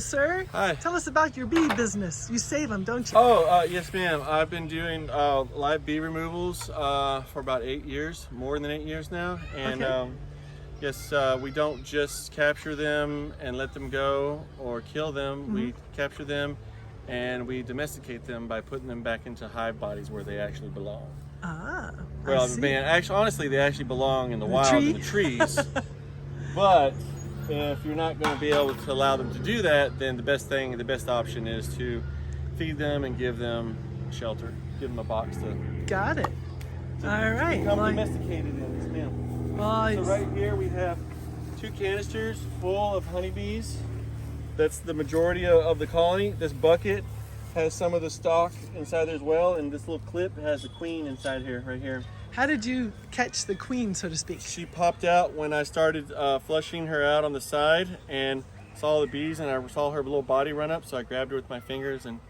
sir. Hi. Tell us about your bee business. You save them, don't you? Oh, yes, ma'am. I've been doing live bee removals for about 8 years, more than 8 years now. And Okay. yes, we don't just capture them and let them go or kill them. We capture them and we domesticate them by putting them back into hive bodies where they actually belong. Ah, Well, I see. man, actually, honestly, they actually belong in the wild tree? in the trees. But if you're not going to be able to allow them to do that, then the best option is to feed them and give them shelter. Give them a box to Got it. All right. become Well, domesticated in. Yes, ma'am. well, So right here we have 2 canisters full of honeybees. That's the majority of the colony. This bucket has some of the stock inside there as well, and this little clip has the queen inside here, right here. how did you catch the queen, so to speak? She popped out when I started flushing her out on the side and saw the bees, and I saw her little body run up, so I grabbed her with my fingers and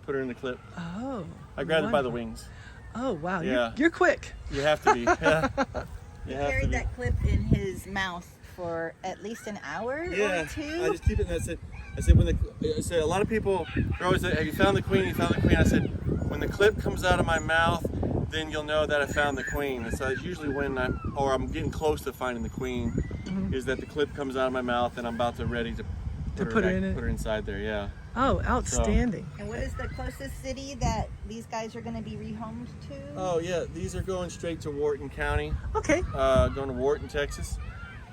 put her in the clip. Oh. I grabbed her by the wonderful. wings. Oh, wow. Yeah. You're quick. You have to be. Yeah. He You have to carried be. that clip in his mouth for at least an hour Yeah, or two. I just keep it. And I said a lot of people are always like, "Have you found the queen? You found the queen?" I said, when the clip comes out of my mouth, then you'll know that I found the queen. And so it's usually when I'm getting close to finding the queen, is that the clip comes out of my mouth and I'm about to ready to put her in it. put her inside there. Yeah. Oh, outstanding. And what is the closest city that these guys are going to be rehomed to? Oh yeah, these are going straight to Wharton County, Okay. going to Wharton, Texas,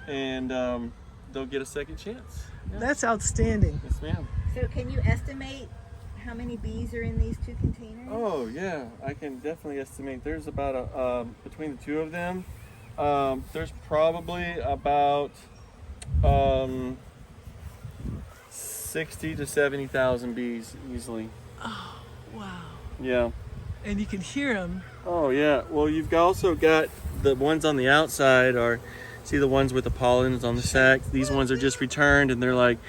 and they'll get a second chance. Yeah. That's outstanding. Yes, ma'am. So can you estimate how many bees are in these 2 containers? Oh yeah, I can definitely estimate. There's about between the 2 of them, there's probably about 60 to 70,000 bees easily. Wow. Yeah. And you can hear them. Oh yeah. Well, you've also got the ones on the outside are, see the ones with the pollens on the sac. These ones are just returned, and they're like,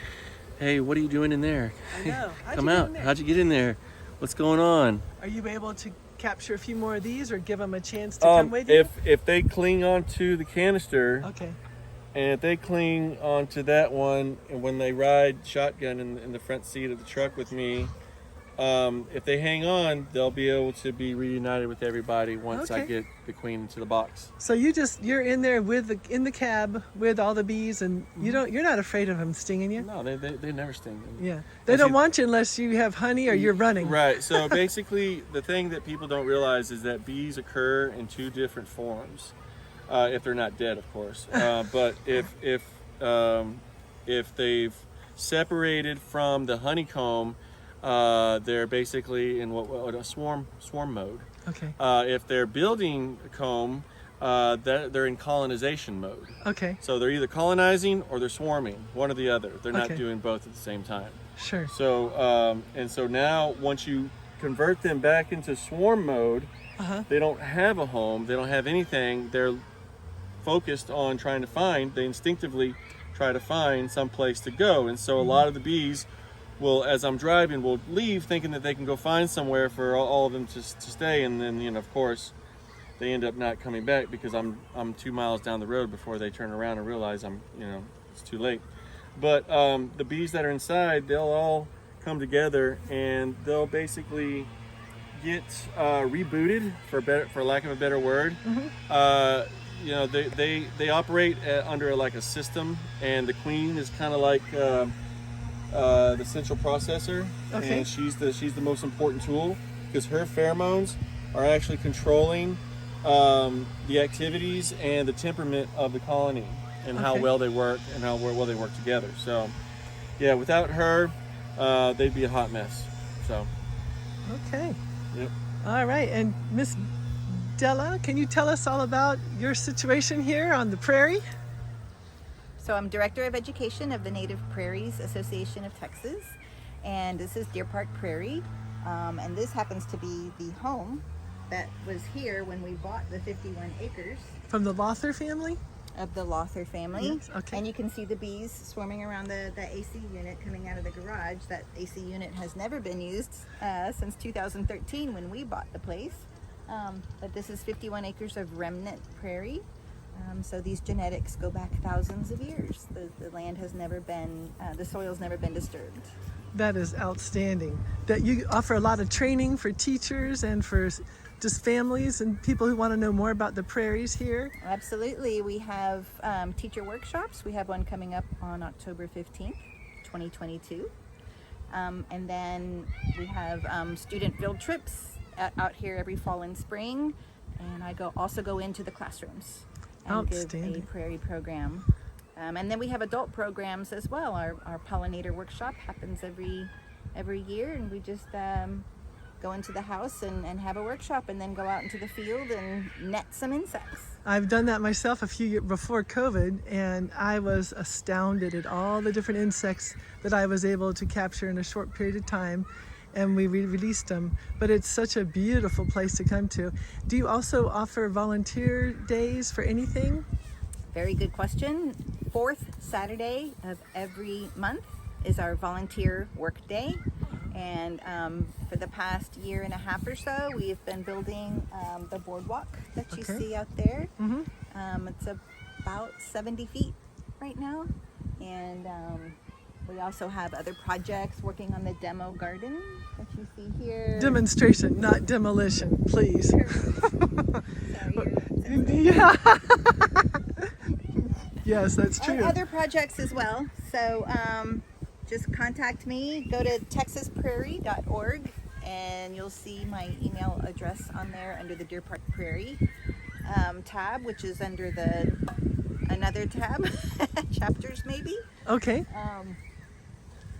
"Hey, what are you doing in there? I know. How'd Come you get out. in there? How'd you get in there? What's going on?" Are you able to capture a few more of these or give them a chance to come with you? If they cling onto the canister, Okay. and if they cling onto that one, and when they ride shotgun in the front seat of the truck with me, if they hang on, they'll be able to be reunited with everybody once I Okay. get the queen into the box. So you're in there in the cab with all the bees, and you're not afraid of them stinging you. No, they never sting. Yeah. They Well, don't see- want you unless you have honey or you're running. Right. So basically, the thing that people don't realize is that bees occur in 2 different forms, if they're not dead, of course. But if they've separated from the honeycomb, they're basically in what a swarm mode. Okay. If they're building a comb, they're in colonization mode. Okay. So they're either colonizing or they're swarming, one or the other. They're not Okay. doing both at the same time. Sure. So so now once you convert them back into swarm mode, Uh-huh. they don't have a home, they don't have anything. They're focused on trying to find, they instinctively try to find some place to go. And so a lot of the bees will, as I'm driving, will leave thinking that they can go find somewhere for all of them to stay, and then of course they end up not coming back because I'm 2 miles down the road before they turn around and realize it's too late. But the bees that are inside, they'll all come together and they'll basically get rebooted, for lack of a better word. They operate under like a system, and the queen is kind of like the central processor. Okay. And she's the most important tool because her pheromones are actually controlling the activities and the temperament of the colony and how Okay. well they work and how well they work together. So yeah, without her, they'd be a hot mess. So Okay. yep. All right. And Miss Della, can you tell us all about your situation here on the prairie? So I'm Director of Education of the Native Prairies Association of Texas, and this is Deer Park Prairie, and this happens to be the home that was here when we bought the 51 acres From the Lothar family? of the Lothar family. Yes, okay. And you can see the bees swarming around the AC unit coming out of the garage. That AC unit has never been used since 2013 when we bought the place. But this is 51 acres of remnant prairie. So these genetics go back thousands of years. The land has never been, the soil's never been disturbed. That is outstanding. That you offer a lot of training for teachers and for just families and people who want to know more about the prairies here. Absolutely. We have teacher workshops. We have one coming up on October 15th, 2022. And then we have student field trips out here every fall and spring. And I also go into the classrooms and give a Outstanding. prairie program. And then we have adult programs as well. Our pollinator workshop happens every year, and we just go into the house and have a workshop, and then go out into the field and net some insects. I've done that myself a few years before COVID, and I was astounded at all the different insects that I was able to capture in a short period of time, and we released them. But it's such a beautiful place to come to. Do you also offer volunteer days for anything? Very good question. Fourth Saturday of every month is our volunteer work day. And for the past year and a half or so, we've been building the boardwalk that you Okay. see out there. Mm-hmm. It's about 70 feet right now. And we also have other projects working on the demo garden that you see here. Demonstration, not demolition, please. Sorry, Yeah. Yes, that's true. other projects as well. So just contact me. Go to texasprairie.org and you'll see my email address on there under the Deer Park Prairie tab, which is under another tab, chapters maybe. Okay.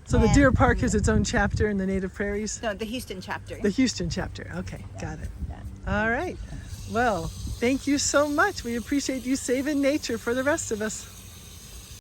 So the and- Deer Park is its own chapter in the Native Prairies? No, the Houston chapter. The Houston chapter. Okay, got it. Yeah. All right. Well, thank you so much. We appreciate you saving nature for the rest of us.